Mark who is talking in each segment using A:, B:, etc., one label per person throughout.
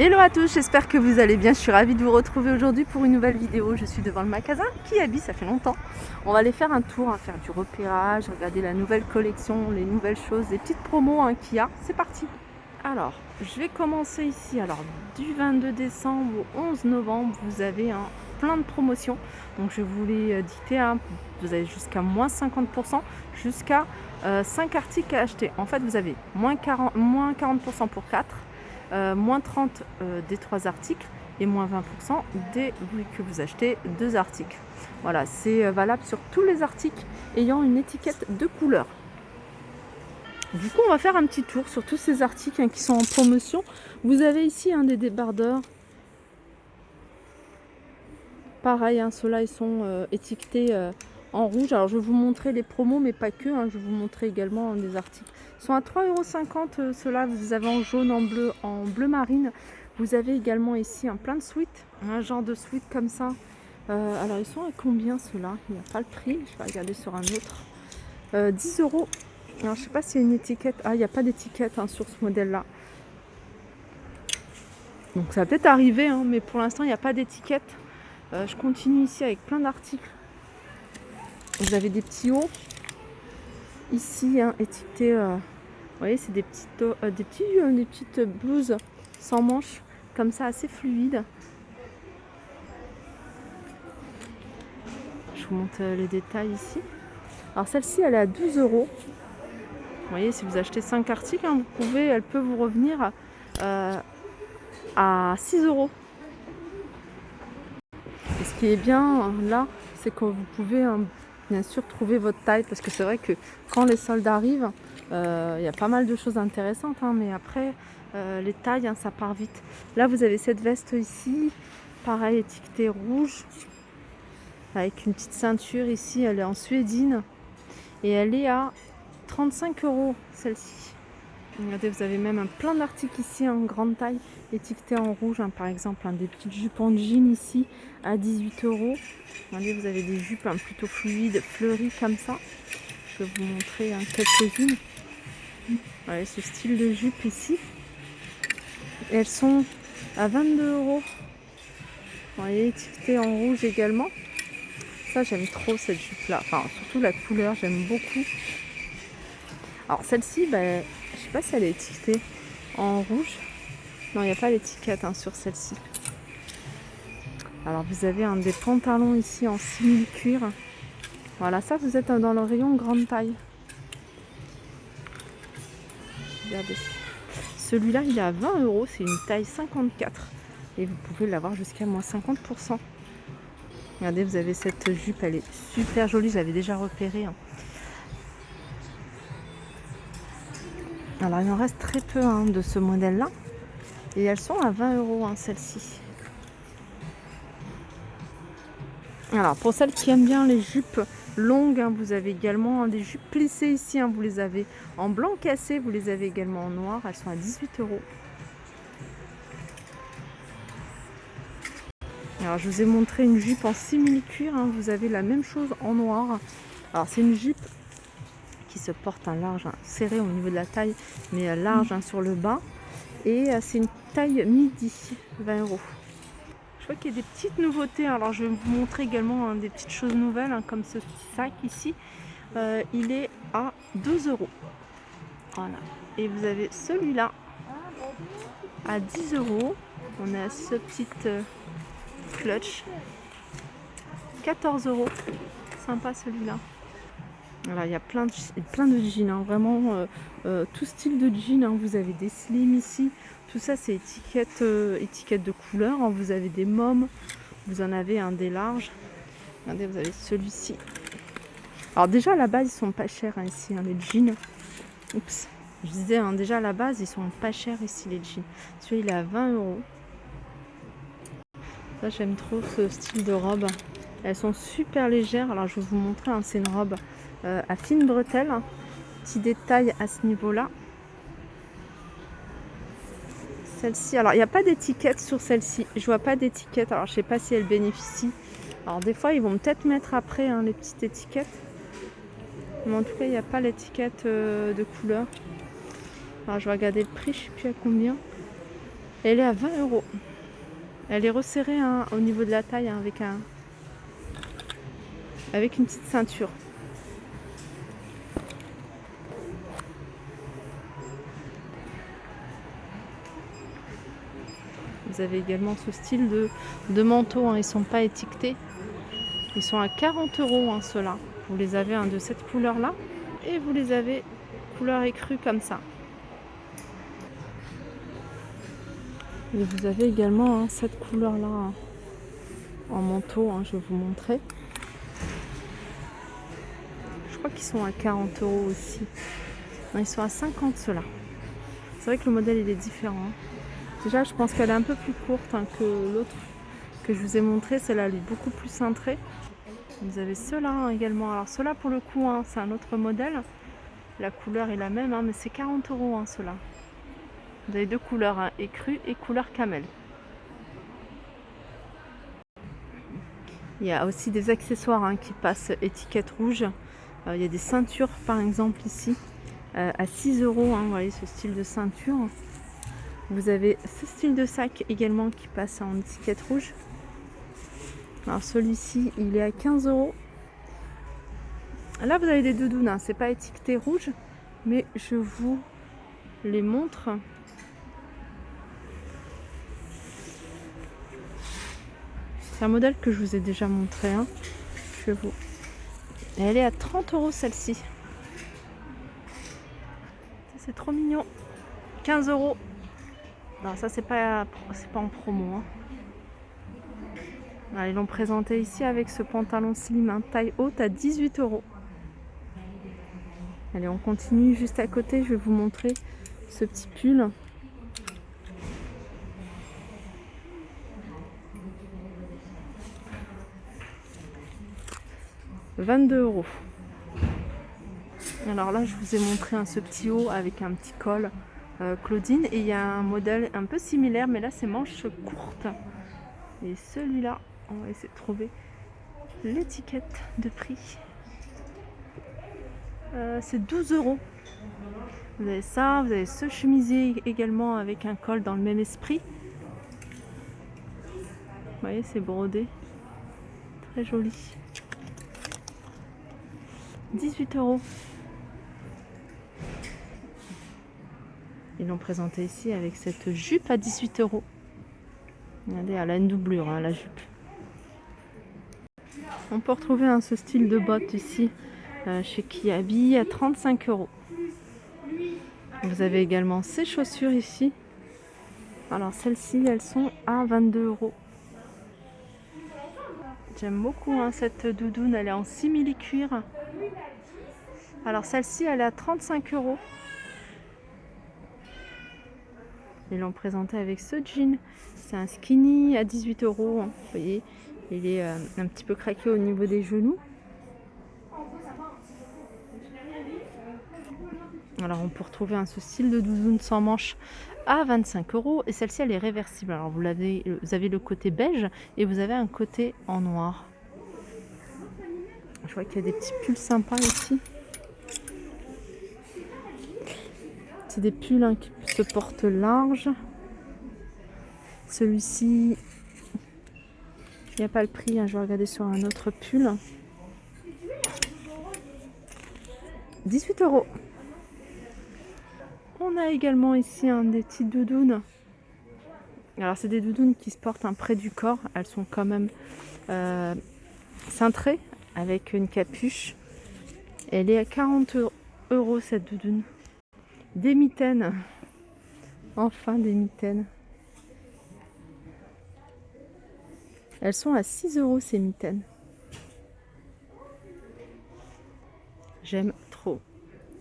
A: Hello à tous, j'espère que vous allez bien. Je suis ravie de vous retrouver aujourd'hui pour une nouvelle vidéo. Je suis devant le magasin Kiabi, ça fait longtemps. On va aller faire un tour, faire du repérage, regarder la nouvelle collection, les nouvelles choses, les petites promos qu'il y a. C'est parti. Alors, je vais commencer ici. Alors, du 22 décembre au 11 novembre, vous avez plein de promotions. Donc, je vous l'ai dicté. Vous avez jusqu'à moins 50%, jusqu'à 5 articles à acheter. En fait, vous avez moins 40% pour 4. Moins 30 des 3 articles et moins 20% dès que vous achetez 2 articles. Voilà, c'est valable sur tous les articles ayant une étiquette de couleur. Du coup, on va faire un petit tour sur tous ces articles qui sont en promotion. Vous avez ici des débardeurs. Pareil, ceux-là, ils sont étiquetés en rouge. Alors, je vais vous montrer les promos, mais pas que. Je vais vous montrer également des articles. Ils sont à 3,50 €. Ceux-là, vous avez en jaune, en bleu marine. Vous avez également ici plein de sweats. Un genre de sweat comme ça. Alors, ils sont à combien ceux-là? Il n'y a pas le prix. Je vais regarder sur un autre. 10 €. Alors, je ne sais pas s'il y a une étiquette. Ah, il n'y a pas d'étiquette sur ce modèle-là. Donc, ça va peut-être arriver, mais pour l'instant, il n'y a pas d'étiquette. Je continue ici avec plein d'articles. Vous avez des petits hauts ici étiquetés. Vous voyez, c'est des petites blouses sans manches comme ça, assez fluides. Je vous montre les détails ici. Alors celle-ci, elle est à 12 €. Vous voyez, si vous achetez 5 articles, elle peut vous revenir à 6 €. Et ce qui est bien là, c'est que vous pouvez bien sûr trouver votre taille, parce que c'est vrai que quand les soldes arrivent, il y a pas mal de choses intéressantes, mais après les tailles, ça part vite. Là, vous avez cette veste ici, pareil, étiquetée rouge, avec une petite ceinture ici. Elle est en suédine et elle est à 35 € celle-ci. Regardez, vous avez même plein d'articles ici en grande taille étiquetés en rouge, par exemple des petites jupes en jean ici à 18 €. Regardez, vous avez des jupes plutôt fluides, fleuries comme ça. Je vais vous montrer quelques-unes. Voilà, ce style de jupe ici. Et elles sont à 22 €. Vous voyez, étiquetées en rouge également. Ça, j'aime trop cette jupe-là. Enfin, surtout la couleur, j'aime beaucoup. Alors celle-ci, je ne sais pas si elle est étiquetée en rouge. Non, il n'y a pas l'étiquette sur celle-ci. Alors vous avez des pantalons ici en simili-cuir. Voilà, ça vous êtes dans le rayon grande taille. Regardez. Celui-là, il est à 20 €. C'est une taille 54. Et vous pouvez l'avoir jusqu'à moins 50%. Regardez, vous avez cette jupe, elle est super jolie. Je l'avais déjà repérée. Alors il en reste très peu de ce modèle-là. Et elles sont à 20 € celles-ci. Alors pour celles qui aiment bien les jupes longues, vous avez également des jupes plissées ici. Vous les avez en blanc cassé, vous les avez également en noir. Elles sont à 18 €. Alors je vous ai montré une jupe en simili-cuir. Vous avez la même chose en noir. Alors c'est une jupe qui se porte large, serré au niveau de la taille, mais large sur le bas. Et c'est une taille midi, 20 €. Je vois qu'il y a des petites nouveautés. Alors je vais vous montrer également des petites choses nouvelles, comme ce petit sac ici. Il est à 12 €. Voilà. Et vous avez celui-là à 10 €. On a ce petit clutch, 14 €. Sympa celui-là. Voilà, il y a plein de jeans, vraiment tout style de jeans. Vous avez des slim ici. Tout ça, c'est étiquette de couleur. Vous avez des mômes, vous en avez des larges. Regardez, vous avez celui-ci. Alors déjà, à la base, ils sont pas chers ici, les jeans. Oups, je disais, déjà à la base, ils sont pas chers ici, les jeans. Celui-là, il est à 20 €. Ça, j'aime trop ce style de robe. Elles sont super légères. Alors, je vais vous montrer, c'est une robe à fine bretelle. Petit détail à ce niveau-là. Celle-ci, alors il n'y a pas d'étiquette sur celle-ci. Je vois pas d'étiquette. Alors je sais pas si elle bénéficie. Alors des fois ils vont peut-être mettre après les petites étiquettes. Mais en tout cas il n'y a pas l'étiquette de couleur. Alors je vais regarder le prix, je sais plus à combien. Elle est à 20 euros. Elle est resserrée hein, au niveau de la taille hein, avec une petite ceinture. Vous avez également ce style de manteau, hein. Ils ne sont pas étiquetés. Ils sont à 40 euros hein, ceux-là. Vous les avez hein, de cette couleur-là et vous les avez couleur écrue comme ça. Et vous avez également hein, cette couleur-là hein, en manteau, hein, je vais vous montrer. Je crois qu'ils sont à 40 euros aussi. Non, ils sont à 50 ceux-là. C'est vrai que le modèle il est différent. Hein. Déjà, je pense qu'elle est un peu plus courte hein, que l'autre que je vous ai montré. Celle-là, elle est beaucoup plus cintrée. Vous avez ceux-là hein, également. Alors ceux-là, pour le coup, hein, c'est un autre modèle. La couleur est la même, hein, mais c'est 40 euros hein, ceux-là. Vous avez deux couleurs, hein, écrue et couleur camel. Il y a aussi des accessoires hein, qui passent étiquette rouge. Il y a des ceintures, par exemple, ici, à 6 euros. Hein, vous voyez ce style de ceinture. Vous avez ce style de sac également qui passe en étiquette rouge. Alors celui-ci, il est à 15 euros. Là, vous avez des doudounes. Hein. C'est pas étiqueté rouge, mais je vous les montre. C'est un modèle que je vous ai déjà montré. Hein. Je vous... Et elle est à 30 euros celle-ci. C'est trop mignon. 15 euros. Non, ça c'est pas en promo. Hein. Alors, ils l'ont présenté ici avec ce pantalon slim hein, taille haute à 18 euros. Allez, on continue juste à côté. Je vais vous montrer ce petit pull. « 22 euros. Alors là, je vous ai montré hein, ce petit haut avec un petit col Claudine. Et il y a un modèle un peu similaire, mais là, c'est manches courtes. Et celui-là, on va essayer de trouver l'étiquette de prix. C'est 12 euros. Vous avez ça, vous avez ce chemisier également avec un col dans le même esprit. Vous voyez, c'est brodé. Très joli. 18 euros. Ils l'ont présenté ici avec cette jupe à 18 euros. Regardez, elle a une doublure, hein, la jupe. On peut retrouver hein, ce style de bottes ici chez Kiabi à 35 euros. Vous avez également ces chaussures ici. Alors celles-ci, elles sont à 22 euros. J'aime beaucoup hein, cette doudoune, elle est en simili-cuir. Alors celle-ci, elle est à 35 euros. Ils l'ont présenté avec ce jean. C'est un skinny à 18 euros. Hein. Vous voyez, il est un petit peu craqué au niveau des genoux. Alors on peut retrouver hein, ce style de doudoune sans manches à 25 euros. Et celle-ci, elle est réversible. Alors vous avez le côté beige et vous avez un côté en noir. Je vois qu'il y a des petits pulls sympas ici. C'est des pulls hein, qui se portent large. Celui-ci, il n'y a pas le prix. Hein, je vais regarder sur un autre pull. 18 euros. On a également ici hein, des petites doudounes. Alors c'est des doudounes qui se portent hein, près du corps. Elles sont quand même cintrées avec une capuche. Elle est à 40 euros cette doudoune. Des mitaines. Enfin des mitaines. Elles sont à 6 euros ces mitaines. J'aime trop.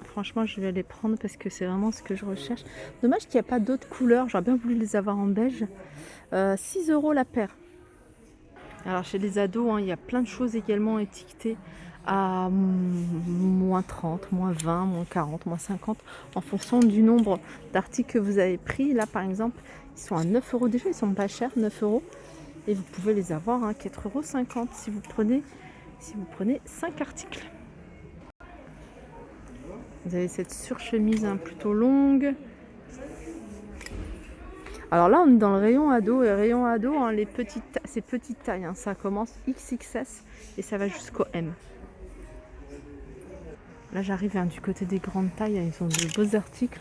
A: Franchement, je vais les prendre parce que c'est vraiment ce que je recherche. Dommage qu'il n'y a pas d'autres couleurs. J'aurais bien voulu les avoir en beige. 6 euros la paire. Alors chez les ados, hein, il y a plein de choses également étiquetées à moins 30, moins 20, moins 40, moins 50 en fonction du nombre d'articles que vous avez pris. Là par exemple, ils sont à 9 euros déjà, ils sont pas chers, 9 euros. Et vous pouvez les avoir à 4,50 € si vous prenez 5 articles. Vous avez cette surchemise hein, plutôt longue Alors là, on est dans le rayon ado. Et rayon ado, hein, c'est petite taille. Hein, ça commence XXS et ça va jusqu'au M. Là, j'arrive du côté des grandes tailles. Ils ont de beaux articles.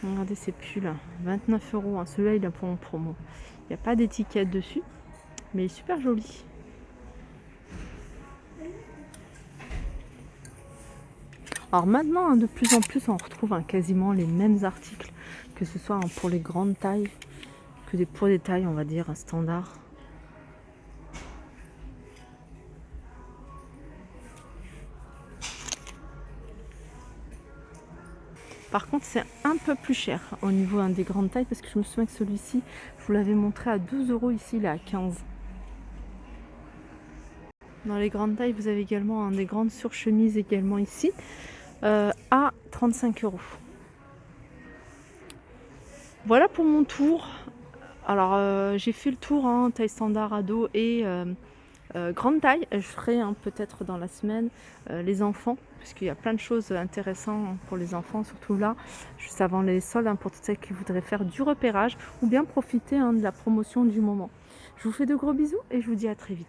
A: Regardez ces pulls. 29 €. Hein. Celui-là, il est pour en promo. Il n'y a pas d'étiquette dessus. Mais il est super joli. Alors maintenant, de plus en plus, on retrouve quasiment les mêmes articles, que ce soit pour les grandes tailles, que pour des tailles, on va dire, standard. Par contre, c'est un peu plus cher au niveau des grandes tailles, parce que je me souviens que celui-ci, je vous l'avais montré à 12 €, ici, il est à 15. Dans les grandes tailles, vous avez également des grandes surchemises également ici, à 35 €. Voilà pour mon tour. Alors, j'ai fait le tour, taille standard ado et grande taille. Je ferai peut-être dans la semaine les enfants, puisqu'il y a plein de choses intéressantes pour les enfants, surtout là, juste avant les soldes, pour toutes celles qui voudraient faire du repérage ou bien profiter de la promotion du moment. Je vous fais de gros bisous et je vous dis à très vite.